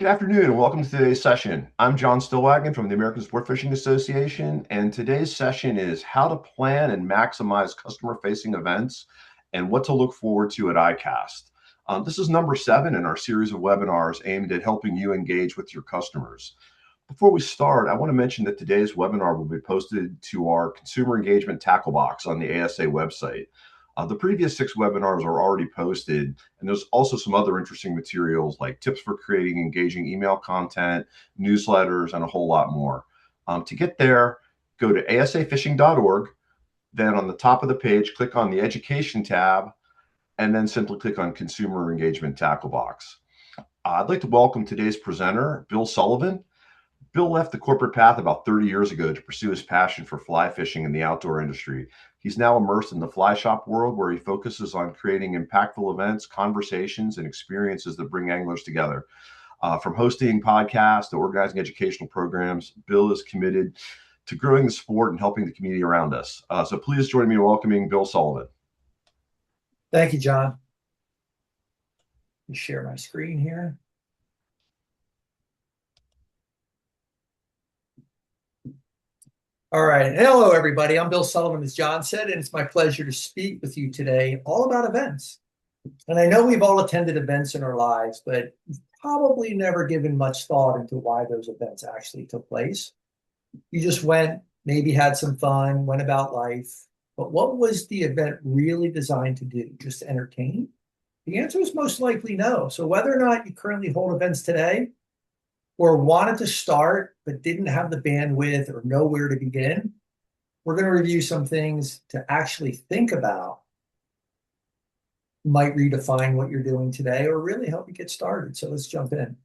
Good afternoon and welcome to today's session. I'm John Stillwagon from the American Sport Fishing Association, and today's session is how to plan and maximize customer-facing events and what to look forward to at ICAST. This is number 7 in our series of webinars aimed at helping you engage with your customers. Before we start, I want to mention that today's webinar will be posted to our Consumer Engagement Tackle Box on the ASA website. The previous 6 webinars are already posted, and there's also some other interesting materials like tips for creating engaging email content, newsletters, and a whole lot more. To get there, go to asafishing.org. Then on the top of the page, click on the Education tab, and then simply click on Consumer Engagement Tackle Box. I'd like to welcome today's presenter, Bill Sullivan. Bill left the corporate path about 30 years ago to pursue his passion for fly fishing in the outdoor industry. He's now immersed in the fly shop world where he focuses on creating impactful events, conversations, and experiences that bring anglers together. From hosting podcasts to organizing educational programs, Bill is committed to growing the sport and helping the community around us. So please join me in welcoming Bill Sullivan. Thank you, John. Let me share my screen here. All right. Hello, everybody. I'm Bill Sullivan, as John said, and it's my pleasure to speak with you today all about events. And I know we've all attended events in our lives, but we've probably never given much thought into why those events actually took place. You just went, maybe had some fun, went about life. But what was the event really designed to do? Just to entertain? The answer is most likely no. So whether or not you currently hold events today, or wanted to start but didn't have the bandwidth or know where to begin, we're going to review some things to actually think about. Might redefine what you're doing today or really help you get started. So let's jump in.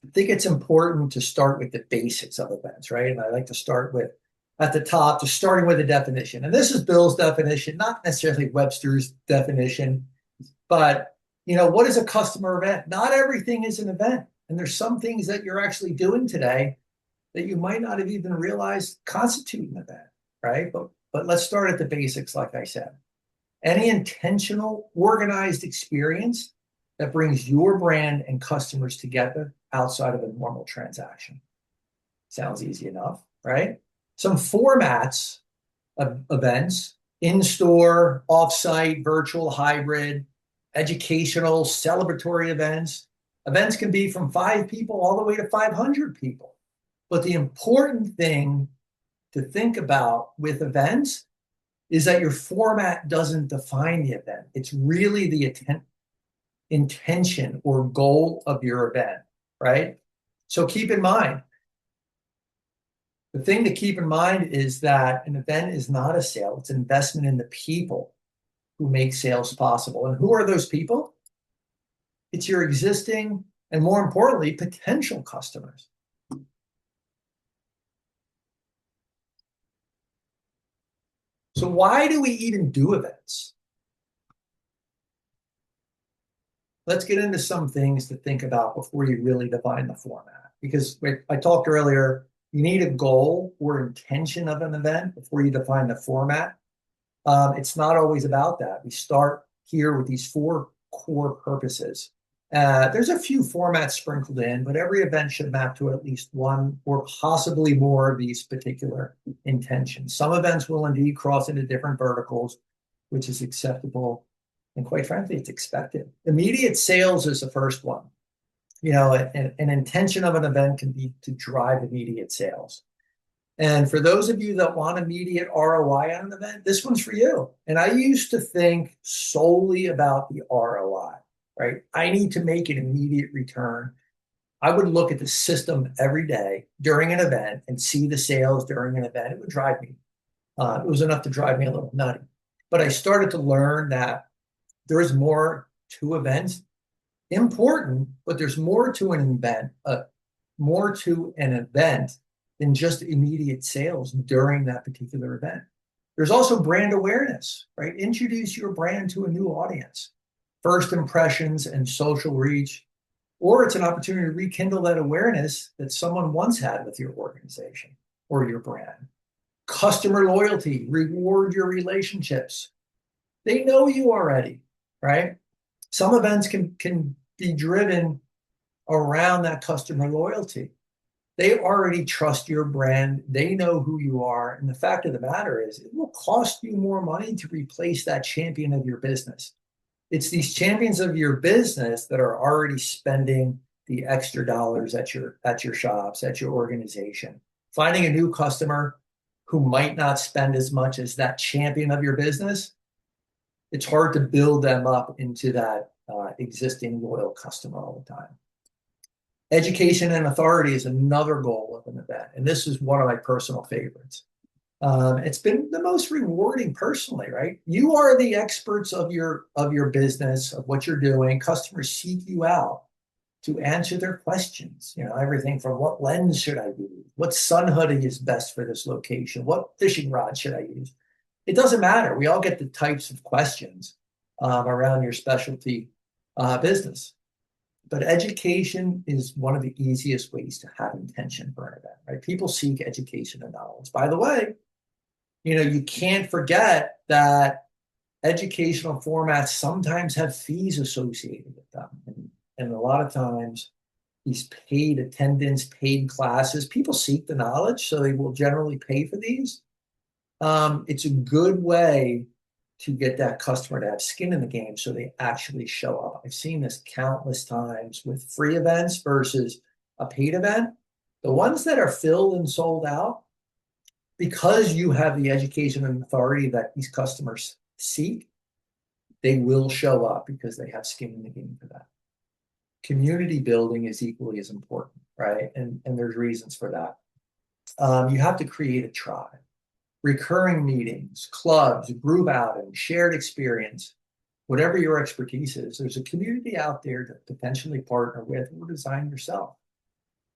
I think it's important to start with the basics of events, right? And I like to start with, at the top, just starting with a definition. And this is Bill's definition, not necessarily Webster's definition, but what is a customer event? Not everything is an event. And there's some things that you're actually doing today that you might not have even realized constitute an event, right? But let's start at the basics, like I said. Any intentional, organized experience that brings your brand and customers together outside of a normal transaction. Sounds easy enough, right? Some formats of events: in-store, off-site, virtual, hybrid, educational, celebratory events. Events can be from 5 people all the way to 500 people. But the important thing to think about with events is that your format doesn't define the event. It's really the intention or goal of your event, right? So keep in mind, the thing to keep in mind is that an event is not a sale. It's an investment in the people who make sales possible. And who are those people? It's your existing and, more importantly, potential customers. So why do we even do events? Let's get into some things to think about before you really define the format. Because I talked earlier, you need a goal or intention of an event before you define the format. It's not always about that. We start here with these 4 core purposes. There's a few formats sprinkled in, but every event should map to at least one or possibly more of these particular intentions. Some events will indeed cross into different verticals, which is acceptable. And quite frankly, it's expected. Immediate sales is the first one. An intention of an event can be to drive immediate sales. And for those of you that want immediate ROI on an event, this one's for you. And I used to think solely about the ROI, right? I need to make an immediate return. I would look at the system every day during an event and see the sales during an event. It would drive me. It was enough to drive me a little nutty. But I started to learn that there is more to events. Important, but there's more to an event, than just immediate sales during that particular event. There's also brand awareness, right? Introduce your brand to a new audience. First impressions and social reach, or it's an opportunity to rekindle that awareness that someone once had with your organization or your brand. Customer loyalty, reward your relationships. They know you already, right? Some events can be driven around that customer loyalty. They already trust your brand. They know who you are. And the fact of the matter is, it will cost you more money to replace that champion of your business. It's these champions of your business that are already spending the extra dollars at your shops, at your organization. Finding a new customer who might not spend as much as that champion of your business, it's hard to build them up into that existing loyal customer all the time. Education and authority is another goal of an event, and this is one of my personal favorites. It's been the most rewarding personally, right? You are the experts of your business, of what you're doing. Customers seek you out to answer their questions. You know, everything from what lens should I use? What sun hoodie is best for this location? What fishing rod should I use? It doesn't matter. We all get the types of questions around your specialty business. But education is one of the easiest ways to have intention for an event, right? People seek education and knowledge. By the way, you know, you can't forget that educational formats sometimes have fees associated with them. And a lot of times, these paid attendance, paid classes, people seek the knowledge, so they will generally pay for these. It's a good way to get that customer to have skin in the game so they actually show up. I've seen this countless times with free events versus a paid event. The ones that are filled and sold out, because you have the education and authority that these customers seek, they will show up because they have skin in the game for that. Community building is equally as important, right? And there's reasons for that. You have to create a tribe. Recurring meetings, clubs, group outings, shared experience, whatever your expertise is, there's a community out there to potentially partner with or design yourself.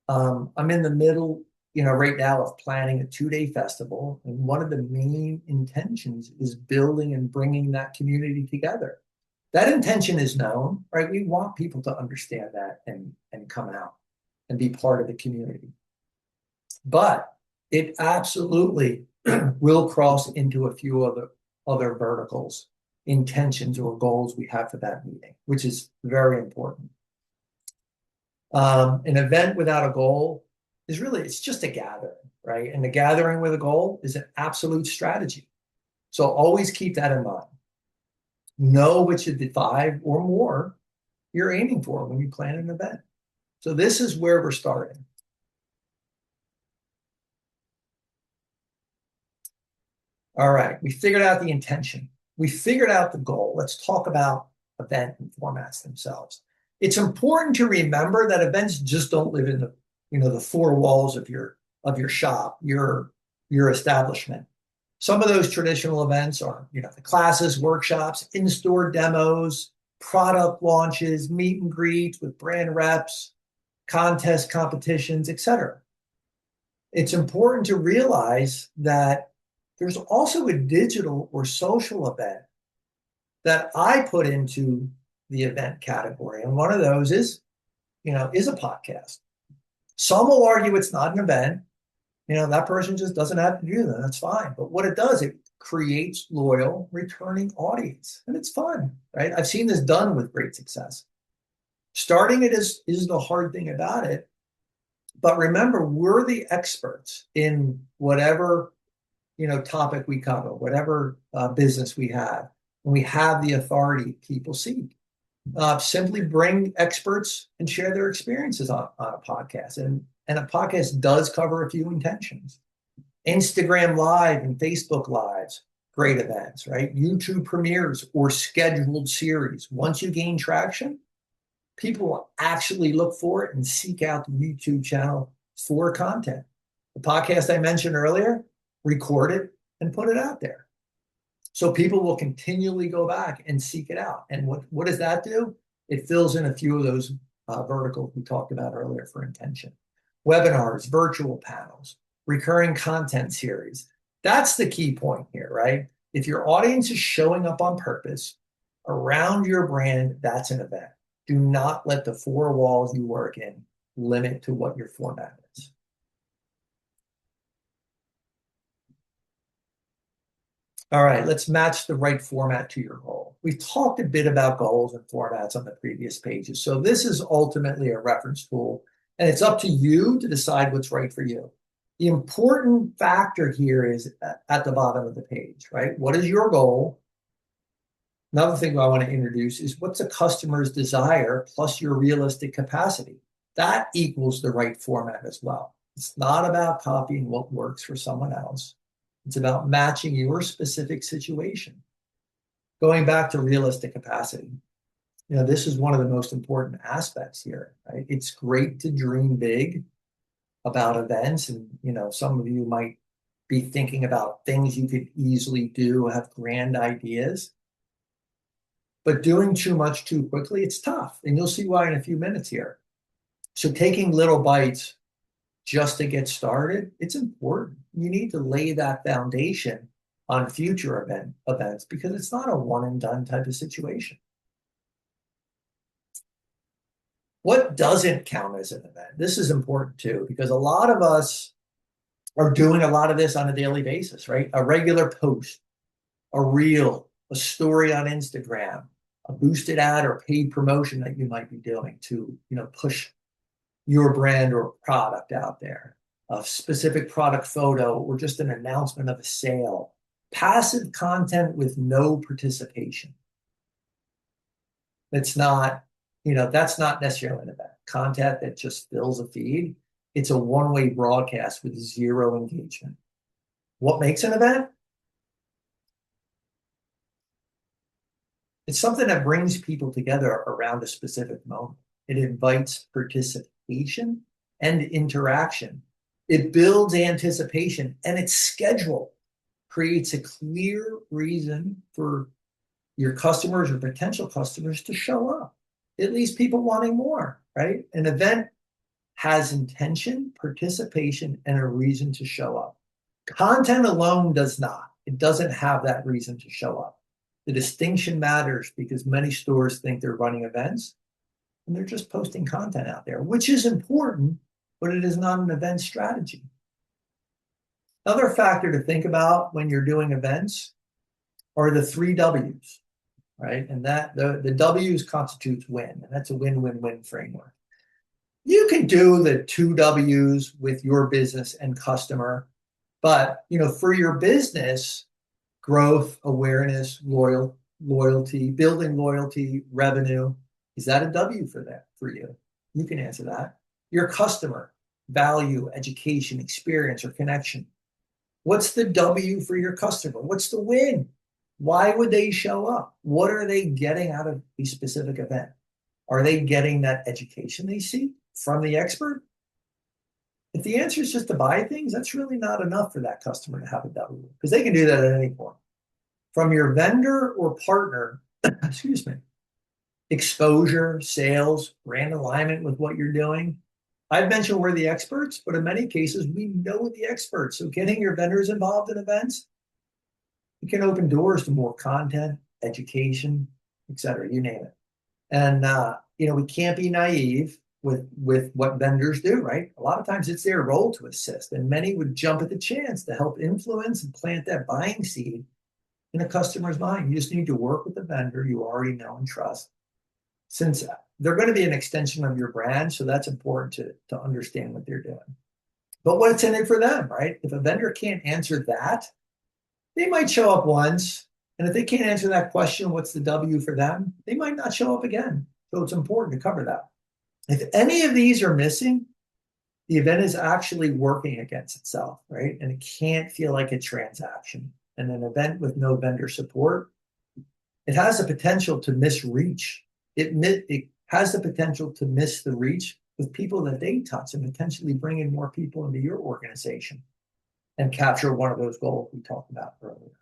I'm in the middle, you know, right now of planning a 2-day festival. And one of the main intentions is building and bringing that community together. That intention is known, right? We want people to understand that and come out and be part of the community. But it absolutely will cross into a few other verticals, intentions or goals we have for that meeting, which is very important. An event without a goal is really, it's just a gathering, right? And the gathering with a goal is an absolute strategy. So always keep that in mind. Know which of the 5 or more you're aiming for when you plan an event. So this is where we're starting. All right, we figured out the intention. We figured out the goal. Let's talk about event and formats themselves. It's important to remember that events just don't live in the 4 walls of your shop, your establishment. Some of those traditional events are, the classes, workshops, in-store demos, product launches, meet and greets with brand reps, contests, competitions, etc. It's important to realize that there's also a digital or social event that I put into the event category. And one of those is a podcast. Some will argue it's not an event. That person just doesn't have to do that. That's fine. But what it does, it creates loyal, returning audience. And it's fun, right? I've seen this done with great success. Starting it is the hard thing about it. But remember, we're the experts in whatever topic we cover, whatever business we have. And we have the authority people seek. Simply bring experts and share their experiences on a podcast. And a podcast does cover a few intentions. Instagram Live and Facebook Lives, great events, right? YouTube premieres or scheduled series. Once you gain traction, people will actually look for it and seek out the YouTube channel for content. The podcast I mentioned earlier, record it and put it out there. So people will continually go back and seek it out. And what does that do? It fills in a few of those verticals we talked about earlier for intention. Webinars, virtual panels, recurring content series. That's the key point here, right? If your audience is showing up on purpose around your brand, that's an event. Do not let the 4 walls you work in limit to what your format is. All right, let's match the right format to your goal. We've talked a bit about goals and formats on the previous pages. So this is ultimately a reference tool, and it's up to you to decide what's right for you. The important factor here is at the bottom of the page, right? What is your goal? Another thing I want to introduce is what's a customer's desire plus your realistic capacity. That equals the right format as well. It's not about copying what works for someone else. It's about matching your specific situation. Going back to realistic capacity, this is one of the most important aspects here, right? It's great to dream big about events, and some of you might be thinking about things you could easily do, have grand ideas, but doing too much too quickly, it's tough, and you'll see why in a few minutes here. So taking little bites just to get started, it's important. You need to lay that foundation on future events because it's not a one and done type of situation. What doesn't count as an event? This is important too, because a lot of us are doing a lot of this on a daily basis, right? A regular post, a reel, a story on Instagram, a boosted ad or paid promotion that you might be doing to, push your brand or product out there, a specific product photo, or just an announcement of a sale. Passive content with no participation. That's not necessarily an event. Content that just fills a feed. It's a one-way broadcast with zero engagement. What makes an event? It's something that brings people together around a specific moment. It invites participation and interaction. It builds anticipation, and its schedule creates a clear reason for your customers or potential customers to show up. It leaves people wanting more, right? An event has intention, participation, and a reason to show up. Content alone does not. It doesn't have that reason to show up. The distinction matters because many stores think they're running events and they're just posting content out there, which is important, but it is not an event strategy. Another factor to think about when you're doing events are the 3 W's, right? And that the W's constitutes win, and that's a win-win-win framework. You can do the 2 W's with your business and customer, but for your business, growth, awareness, loyalty, building loyalty, revenue, is that a W for you? You can answer that. Your customer, value, education, experience, or connection. What's the W for your customer? What's the win? Why would they show up? What are they getting out of a specific event? Are they getting that education they seek from the expert? If the answer is just to buy things, that's really not enough for that customer to have a W, because they can do that at any point. From your vendor or partner, excuse me, exposure, sales, brand alignment with what you're doing. I've mentioned we're the experts, but in many cases, we know the experts. So getting your vendors involved in events, it can open doors to more content, education, et cetera, you name it. And, we can't be naive with what vendors do, right? A lot of times it's their role to assist, and many would jump at the chance to help influence and plant that buying seed in a customer's mind. You just need to work with the vendor you already know and trust, since they're going to be an extension of your brand. So that's important to understand what they're doing. But what's in it for them, right? If a vendor can't answer that, they might show up once. And if they can't answer that question, what's the W for them? They might not show up again. So it's important to cover that. If any of these are missing, the event is actually working against itself, right? And it can't feel like a transaction. And an event with no vendor support, it has the potential to misreach. It has the potential to miss the reach with people that they touch and potentially bring in more people into your organization and capture one of those goals we talked about earlier.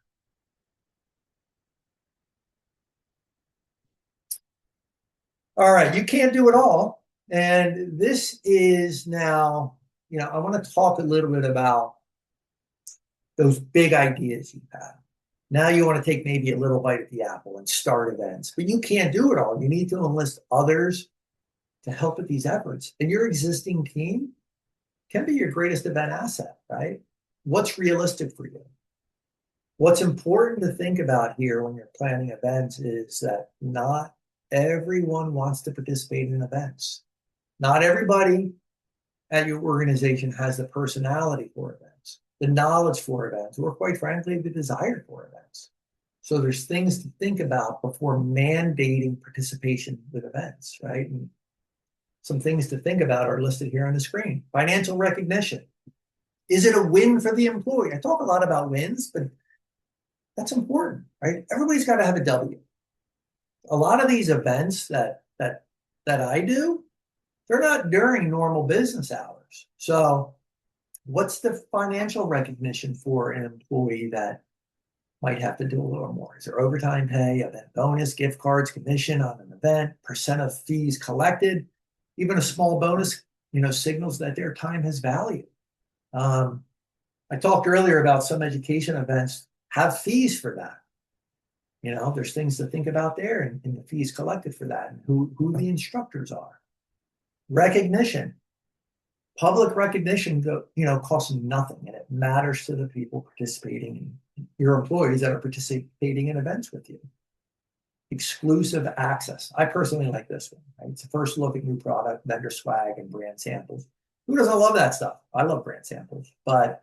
All right, you can't do it all. And this is now, I want to talk a little bit about those big ideas you've had. Now you want to take maybe a little bite at the apple and start events, but you can't do it all. You need to enlist others to help with these efforts. And your existing team can be your greatest event asset, right? What's realistic for you? What's important to think about here when you're planning events is that not everyone wants to participate in events. Not everybody at your organization has the personality for events, the knowledge for events, or quite frankly, the desire for events. So there's things to think about before mandating participation with events, right? And some things to think about are listed here on the screen. Financial recognition. Is it a win for the employee? I talk a lot about wins, but that's important, right? Everybody's got to have a W. A lot of these events that I do, they're not during normal business hours. So what's the financial recognition for an employee that might have to do a little more? Is there overtime pay, event bonus, gift cards, commission on an event, percent of fees collected? Even a small bonus, signals that their time has value. I talked earlier about some education events have fees for that. There's things to think about there and the fees collected for that and who the instructors are. Recognition. Public recognition costs nothing, and it matters to the people participating in your employees that are participating in events with you. Exclusive access. I personally like this one. Right? It's a first look at new product, vendor swag, and brand samples. Who doesn't love that stuff? I love brand samples, but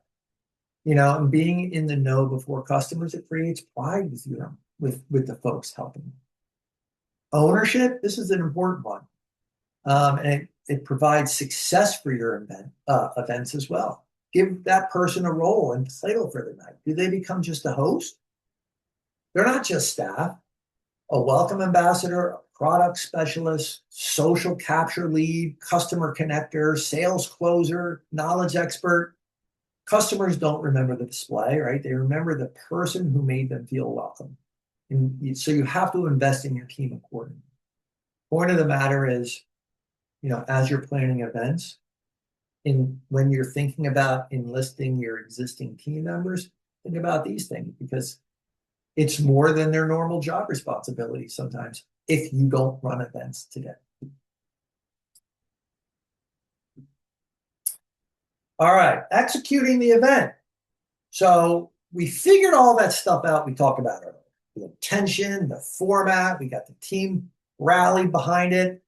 and being in the know before customers, it creates pride with the folks helping. Ownership. This is an important one, and it provides success for your events as well. Give that person a role and title for the night. Do they become just a host? They're not just staff. A welcome ambassador, a product specialist, social capture lead, customer connector, sales closer, knowledge expert. Customers don't remember the display, right? They remember the person who made them feel welcome. And so you have to invest in your team accordingly. Point of the matter is, as you're planning events, when you're thinking about enlisting your existing team members, think about these things because it's more than their normal job responsibility sometimes if you don't run events today. All right, executing the event. So we figured all that stuff out we talked about earlier. The intention, the format, we got the team rally behind it.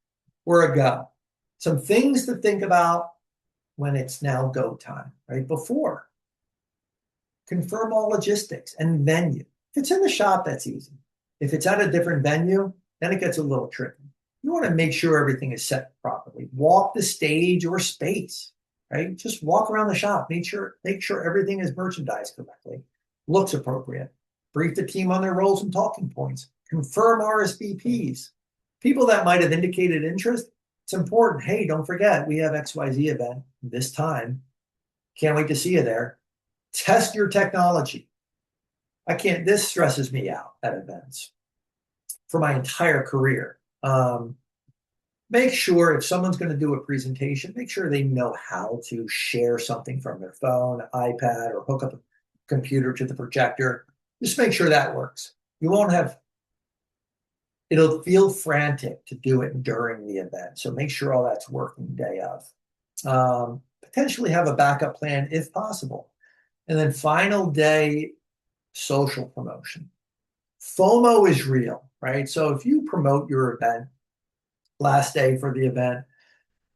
We're a go. Some things to think about when it's now go time, right? Before, confirm all logistics and venue. If it's in the shop, that's easy. If it's at a different venue, then it gets a little tricky. You want to make sure everything is set properly. Walk the stage or space, right? Just walk around the shop. Make sure everything is merchandised correctly, looks appropriate. Brief the team on their roles and talking points. Confirm RSVPs. People that might have indicated interest, it's important. Hey, don't forget, we have XYZ event this time. Can't wait to see you there. Test your technology. This stresses me out at events for my entire career. Make sure if someone's going to do a presentation, make sure they know how to share something from their phone, iPad, or hook up a computer to the projector. Just make sure that works. It'll feel frantic to do it during the event. So make sure all that's working day of. Potentially have a backup plan if possible. And then final day social promotion. FOMO is real, right? So if you promote your event, last day for the event,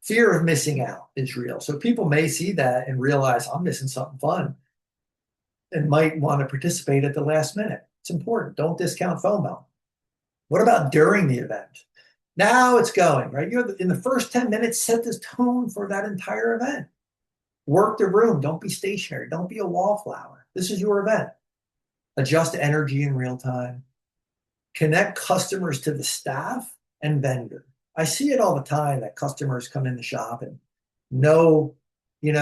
fear of missing out is real. So people may see that and realize I'm missing something fun and might want to participate at the last minute. It's important. Don't discount FOMO. What about during the event? Now it's going, right? In the first 10 minutes, set the tone for that entire event. Work the room. Don't be stationary. Don't be a wallflower. This is your event. Adjust energy in real time. Connect customers to the staff and vendor. I see it all the time that customers come in the shop and know,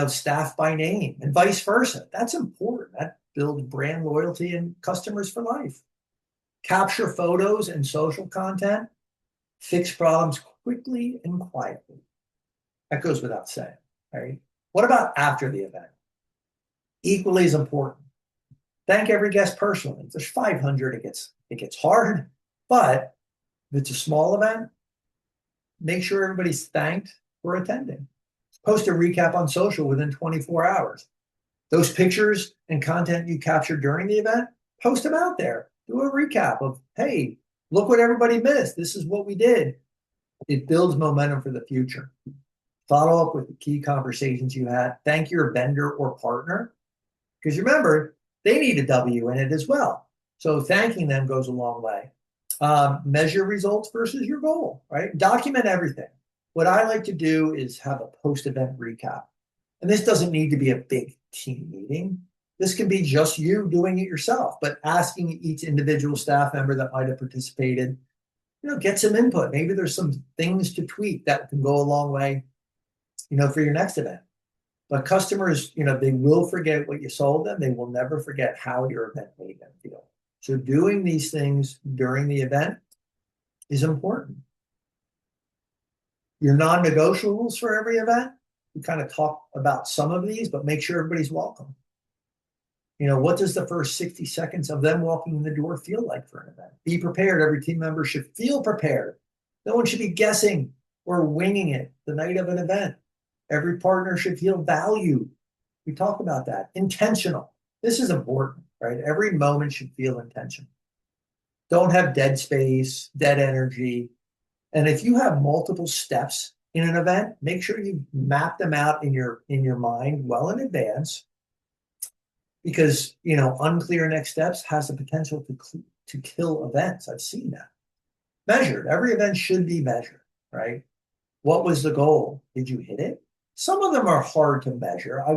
staff by name and vice versa. That's important. That builds brand loyalty and customers for life. Capture photos and social content. Fix problems quickly and quietly. That goes without saying, right? What about after the event? Equally as important. Thank every guest personally. If there's 500, it gets hard. But if it's a small event, make sure everybody's thanked for attending. Post a recap on social within 24 hours. Those pictures and content you captured during the event, post them out there. Do a recap of, hey, look what everybody missed. This is what we did. It builds momentum for the future. Follow up with the key conversations you had. Thank your vendor or partner, because remember, they need a W in it as well. So thanking them goes a long way. Measure results versus your goal, right? Document everything. What I like to do is have a post-event recap. And this doesn't need to be a big team meeting. This can be just you doing it yourself, but asking each individual staff member that might have participated, get some input. Maybe there's some things to tweak that can go a long way, for your next event. But customers, they will forget what you sold them. They will never forget how your event made them feel. So doing these things during the event is important. Your non-negotiables for every event, we kind of talk about some of these, but make sure everybody's welcome. What does the first 60 seconds of them walking in the door feel like for an event? Be prepared. Every team member should feel prepared. No one should be guessing or winging it the night of an event. Every partner should feel valued. We talk about that. Intentional. This is important, right? Every moment should feel intentional. Don't have dead space, dead energy. And if you have multiple steps in an event, make sure you map them out in your mind well in advance, because unclear next steps has the potential to kill events. I've seen that. Measured. Every event should be measured, right? What was the goal? Did you hit it? Some of them are hard to measure. I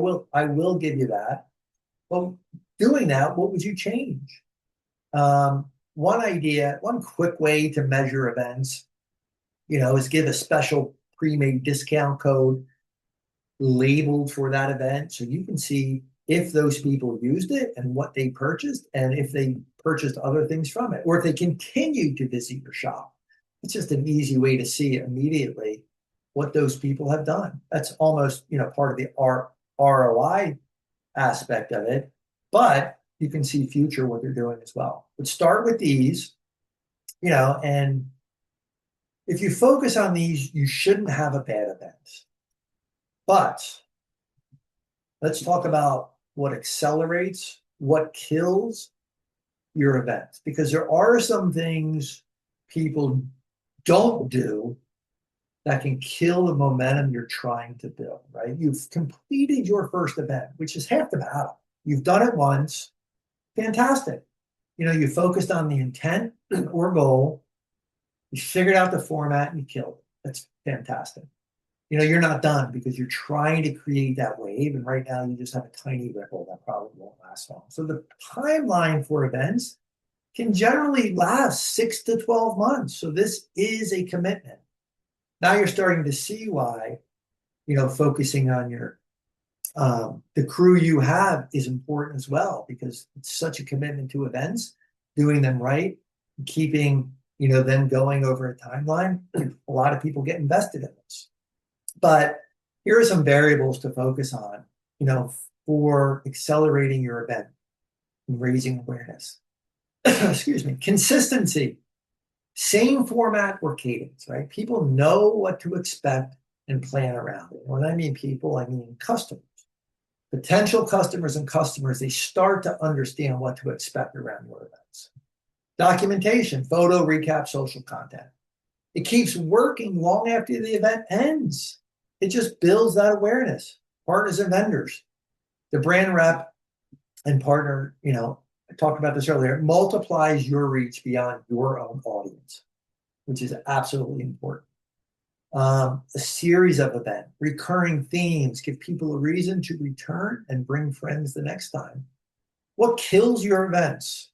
will give you that. Well, doing that, what would you change? One quick way to measure events, is give a special pre-made discount code labeled for that event, so you can see if those people used it and what they purchased, and if they purchased other things from it, or if they continue to visit your shop. It's just an easy way to see immediately what those people have done. That's almost, part of the ROI aspect of it, but you can see future what they're doing as well. But start with these, and if you focus on these, you shouldn't have a bad event. But let's talk about what accelerates, what kills your events, because there are some things people don't do that can kill the momentum you're trying to build, right? You've completed your first event, which is half the battle. You've done it once, fantastic. You focused on the intent or goal, you figured out the format, and you killed it. That's fantastic. You're not done, because you're trying to create that wave, and right now you just have a tiny ripple that probably won't last long. So the timeline for events can generally last 6 to 12 months. So this is a commitment. Now you're starting to see why, focusing on the crew you have is important as well, because it's such a commitment to events, doing them right, keeping, them going over a timeline. A lot of people get invested in this. But here are some variables to focus on, for accelerating your event and raising awareness. Excuse me. Consistency. Same format or cadence, right? People know what to expect and plan around it. When I mean people, I mean customers. Potential customers and customers, they start to understand what to expect around your events. Documentation, photo, recap, social content. It keeps working long after the event ends. It just builds that awareness. Partners and vendors. The brand rep and partner, I talked about this earlier, multiplies your reach beyond your own audience, which is absolutely important. A series of events, recurring themes, give people a reason to return and bring friends the next time. What kills your events?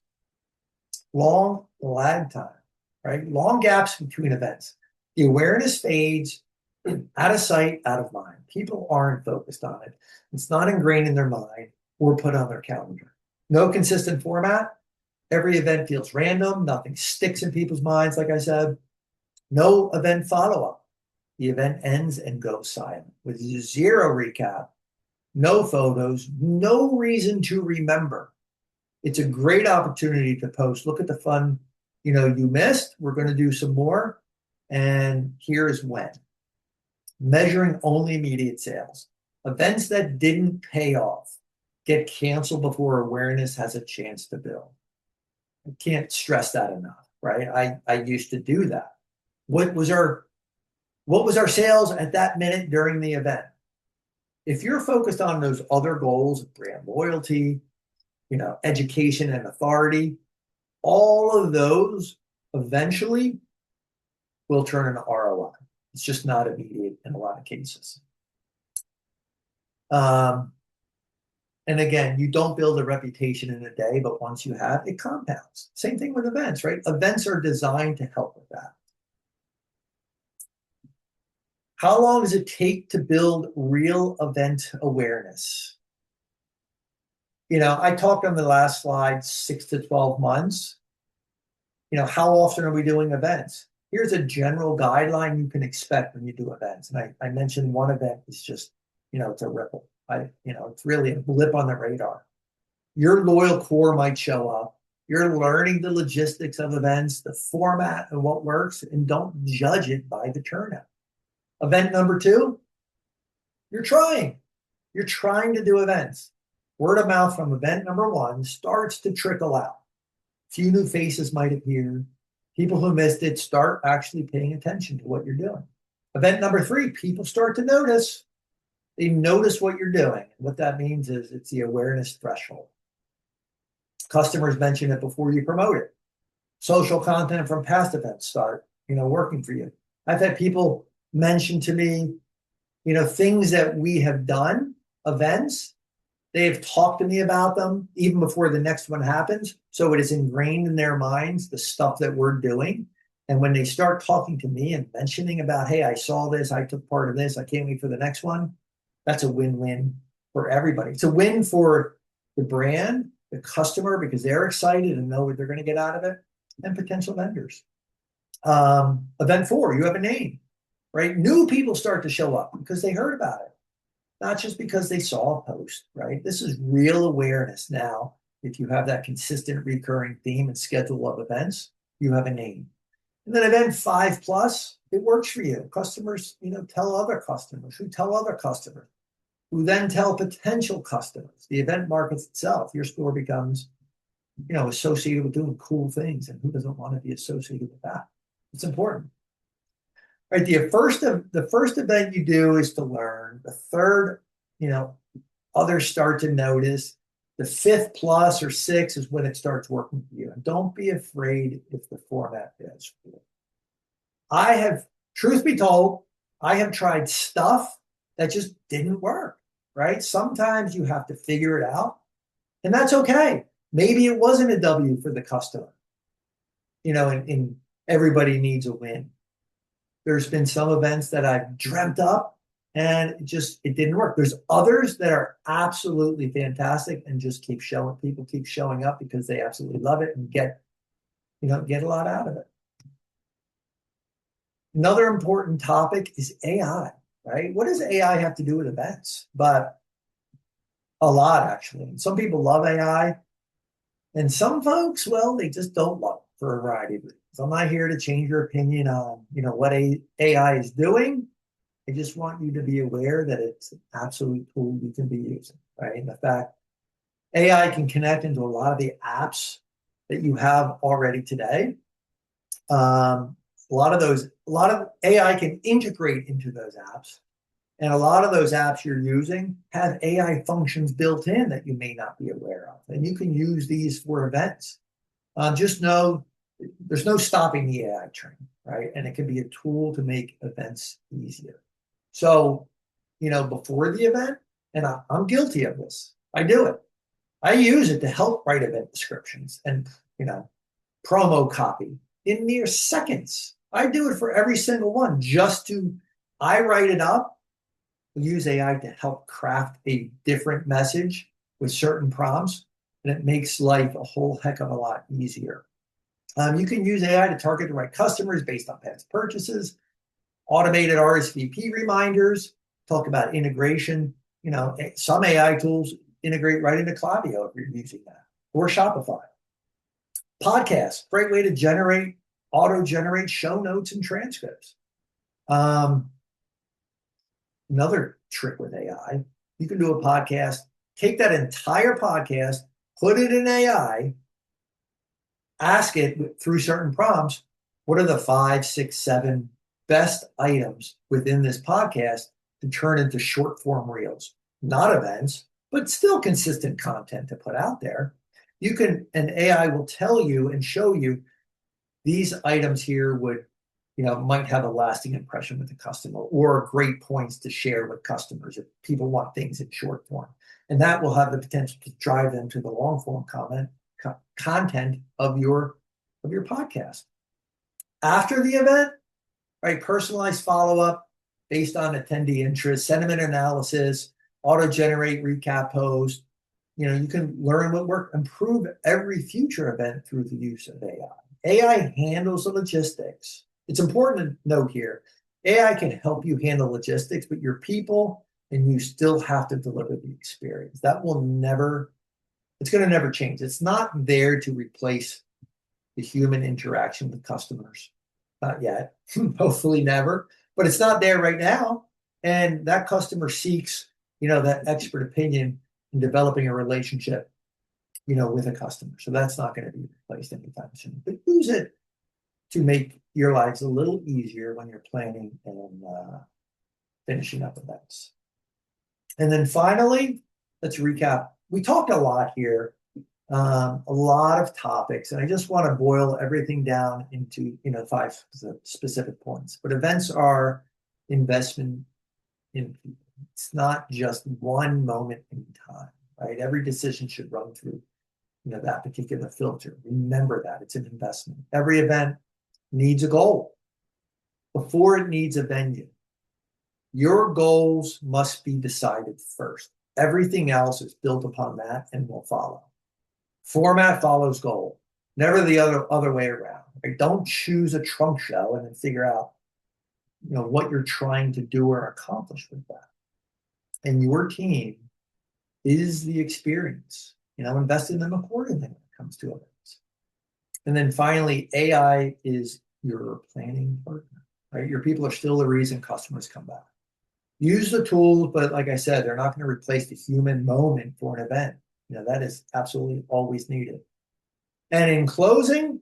Long lag time, right? Long gaps between events. The awareness fades, out of sight, out of mind. People aren't focused on it. It's not ingrained in their mind or put on their calendar. No consistent format. Every event feels random. Nothing sticks in people's minds, like I said. No event follow-up. The event ends and goes silent with zero recap, no photos, no reason to remember. It's a great opportunity to post. Look at the fun, you missed. We're going to do some more. And here's when. Measuring only immediate sales. Events that didn't pay off get canceled before awareness has a chance to build. I can't stress that enough, right? I used to do that. What was our sales at that minute during the event? If you're focused on those other goals, brand loyalty, education and authority, all of those eventually will turn into ROI. It's just not immediate in a lot of cases. And again, you don't build a reputation in a day, but once you have, it compounds. Same thing with events, right? Events are designed to help with that. How long does it take to build real event awareness? I talked on the last slide, 6 to 12 months. How often are we doing events? Here's a general guideline you can expect when you do events. And I mentioned one event is just, it's a ripple. It's really a blip on the radar. Your loyal core might show up. You're learning the logistics of events, the format and what works, and don't judge it by the turnout. Event number 2, you're trying. You're trying to do events. Word of mouth from event number 1 starts to trickle out. Few new faces might appear. People who missed it start actually paying attention to what you're doing. Event number 3, people start to notice. They notice what you're doing. What that means is it's the awareness threshold. Customers mention it before you promote it. Social content from past events start, working for you. I've had people mention to me, things that we have done, events. They've talked to me about them even before the next one happens. So it is ingrained in their minds, the stuff that we're doing. And when they start talking to me and mentioning about, hey, I saw this, I took part of this, I can't wait for the next one. That's a win-win for everybody. It's a win for the brand, the customer, because they're excited and know what they're going to get out of it, and potential vendors. Event 4, you have a name, right? New people start to show up because they heard about it, not just because they saw a post, right? This is real awareness now. If you have that consistent recurring theme and schedule of events, you have a name. And then event 5 plus, it works for you. Customers, tell other customers who tell other customers, who then tell potential customers. The event markets itself. Your store becomes, associated with doing cool things, and who doesn't want to be associated with that? It's important. Right. The first event you do is to learn. The third, others start to notice. The 5th plus or 6 is when it starts working for you. And don't be afraid if the format is for you. Truth be told, I have tried stuff that just didn't work, right? Sometimes you have to figure it out, and that's okay. Maybe it wasn't a W for the customer, and everybody needs a win. There's been some events that I've dreamt up and it didn't work. There's others that are absolutely fantastic and just people keep showing up because they absolutely love it and get a lot out of it. Another important topic is AI, right? What does AI have to do with events? But a lot, actually. Some people love AI, and some folks, well, they just don't love it for a variety of reasons. I'm not here to change your opinion on, what AI is doing. I just want you to be aware that it's an absolute tool you can be using, right? And the fact AI can connect into a lot of the apps that you have already today. A lot of AI can integrate into those apps. And a lot of those apps you're using have AI functions built in that you may not be aware of. And you can use these for events. Just know there's no stopping the AI train, right? And it can be a tool to make events easier. So, before the event, and I'm guilty of this, I do it. I use it to help write event descriptions and, promo copy in mere seconds. I do it for every single one I write it up, use AI to help craft a different message with certain prompts, and it makes life a whole heck of a lot easier. You can use AI to target the right customers based on past purchases, automated RSVP reminders, talk about integration. Some AI tools integrate right into Klaviyo if you're using that, or Shopify. Podcasts, great way to auto-generate show notes and transcripts. Another trick with AI, you can do a podcast, take that entire podcast, put it in AI, ask it through certain prompts, what are the 5, 6, 7 best items within this podcast to turn into short form reels, not events, but still consistent content to put out there. You can, and AI will tell you and show you these items here would, might have a lasting impression with the customer or great points to share with customers if people want things in short form. And that will have the potential to drive them to the long form content of your podcast. After the event, right, personalized follow-up based on attendee interest, sentiment analysis, auto-generate recap post. You can learn what worked, improve every future event through the use of AI. AI handles the logistics. It's important to note here, AI can help you handle logistics, but your people and you still have to deliver the experience. That will never, it's going to never change. It's not there to replace the human interaction with customers. Not yet, hopefully never, but it's not there right now. And that customer seeks, that expert opinion in developing a relationship, with a customer. So that's not going to be replaced anytime soon. But use it to make your lives a little easier when you're planning and finishing up events. And then finally, let's recap. We talked a lot here, a lot of topics, and I just want to boil everything down into 5 specific points. But events are investment in people. It's not just one moment in time, right? Every decision should run through that particular filter. Remember that it's an investment. Every event needs a goal before it needs a venue. Your goals must be decided first. Everything else is built upon that and will follow. Format follows goal, never the other way around. Right? Don't choose a trunk show and then figure out what you're trying to do or accomplish with that. And your team is the experience. Invest in them accordingly when it comes to events. And then finally, AI is your planning partner, right? Your people are still the reason customers come back. Use the tools, but like I said, they're not going to replace the human moment for an event. That is absolutely always needed. And in closing,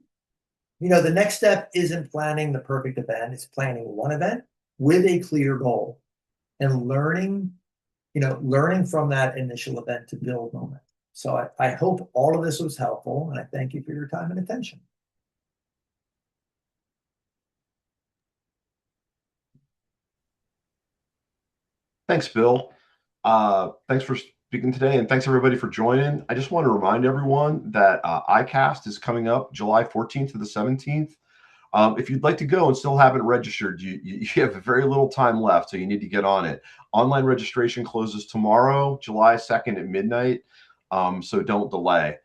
the next step isn't planning the perfect event. It's planning one event with a clear goal and learning from that initial event to build momentum. So I hope all of this was helpful, and I thank you for your time and attention. Thanks, Bill. Thanks for speaking today, and thanks everybody for joining. I just want to remind everyone that ICAST is coming up July 14th to the 17th. If you'd like to go and still haven't registered, you have very little time left, so you need to get on it. Online registration closes tomorrow, July 2nd at midnight, so don't delay.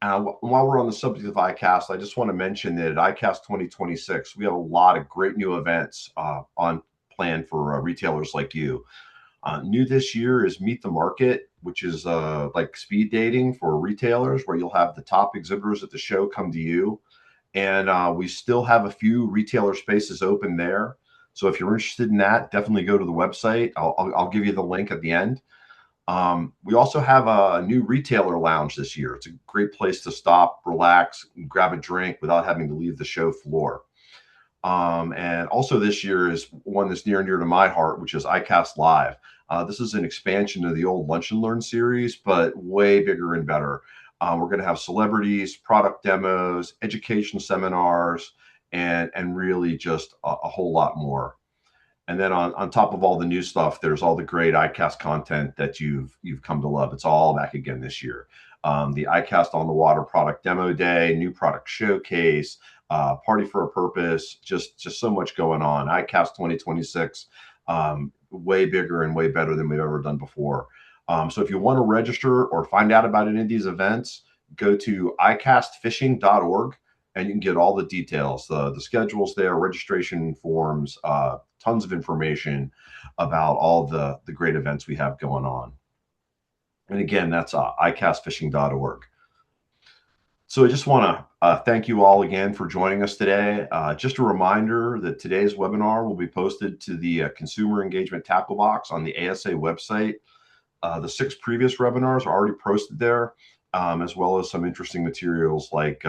While we're on the subject of ICAST, I just want to mention that at ICAST 2026, we have a lot of great new events on plan for retailers like you. New this year is Meet the Market, which is like speed dating for retailers, where you'll have the top exhibitors at the show come to you. And we still have a few retailer spaces open there. So if you're interested in that, definitely go to the website. I'll give you the link at the end. We also have a new retailer lounge this year. It's a great place to stop, relax, and grab a drink without having to leave the show floor. And also this year is one that's near and dear to my heart, which is ICASTLive. This is an expansion of the old Lunch and Learn series, but way bigger and better. We're going to have celebrities, product demos, education seminars, and really just a whole lot more. And then on top of all the new stuff, there's all the great ICAST content that you've come to love. It's all back again this year. The ICAST on the Water product demo day, new product showcase, party for a purpose, just so much going on. ICAST 2026, way bigger and way better than we've ever done before. So if you want to register or find out about any of these events, go to ICASTfishing.org and you can get all the details, the schedules there, registration forms, tons of information about all the great events we have going on. And again, that's ICASTfishing.org. So I just want to thank you all again for joining us today. Just a reminder that today's webinar will be posted to the Consumer Engagement Tackle Box on the ASA website. The 6 previous webinars are already posted there. as well as some interesting materials like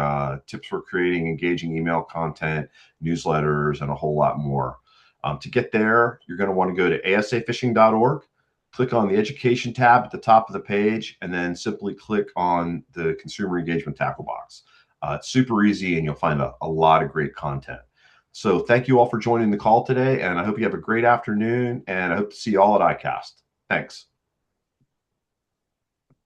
tips for creating engaging email content, newsletters, and a whole lot more. To get there, you're going to want to go to asafishing.org, click on the education tab at the top of the page, and then simply click on the consumer engagement tackle box. It's super easy, and you'll find a lot of great content. So thank you all for joining the call today, and I hope you have a great afternoon, and I hope to see you all at ICAST. Thanks.